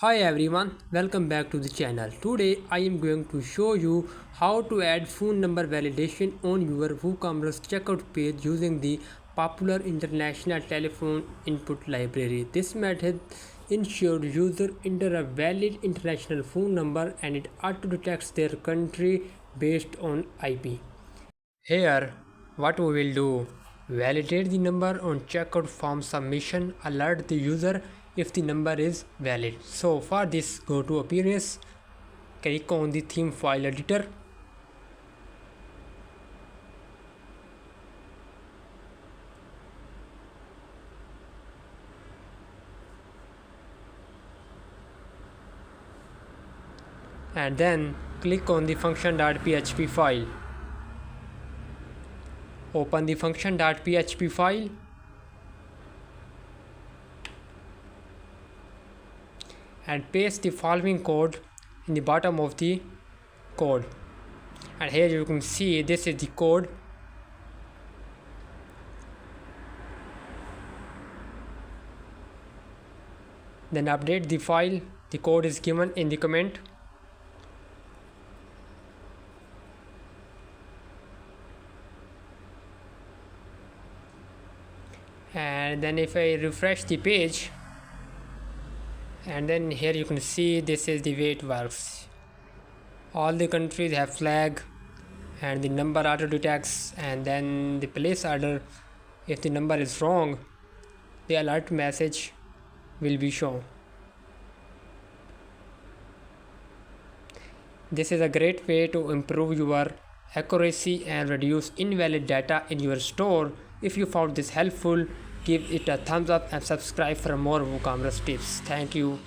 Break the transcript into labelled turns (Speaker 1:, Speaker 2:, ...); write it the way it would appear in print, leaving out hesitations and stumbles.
Speaker 1: Hi everyone, welcome back to the channel. Today I am going to show you how to add phone number validation on your WooCommerce checkout page using the popular international telephone input library. This method ensures user enter a valid international phone number and it auto detects their country based on IP. Here, what we will do, validate the number on checkout form submission, alert the user if the number is valid. So for this, go to appearance, click on the theme file editor, and then click on the function.php file. Open the function.php file and paste the following code in the bottom of the code. And here you can see this is the code. Then update the file. The code is given in the comment. And then if I refresh the page, and then here you can see this is the way it works. All the countries have flag and the number auto detects, and then the place order. If the number is wrong, the alert message will be shown. This is a great way to improve your accuracy and reduce invalid data in your store. If you found this helpful, give it a thumbs up and subscribe for more WooCommerce tips. Thank you.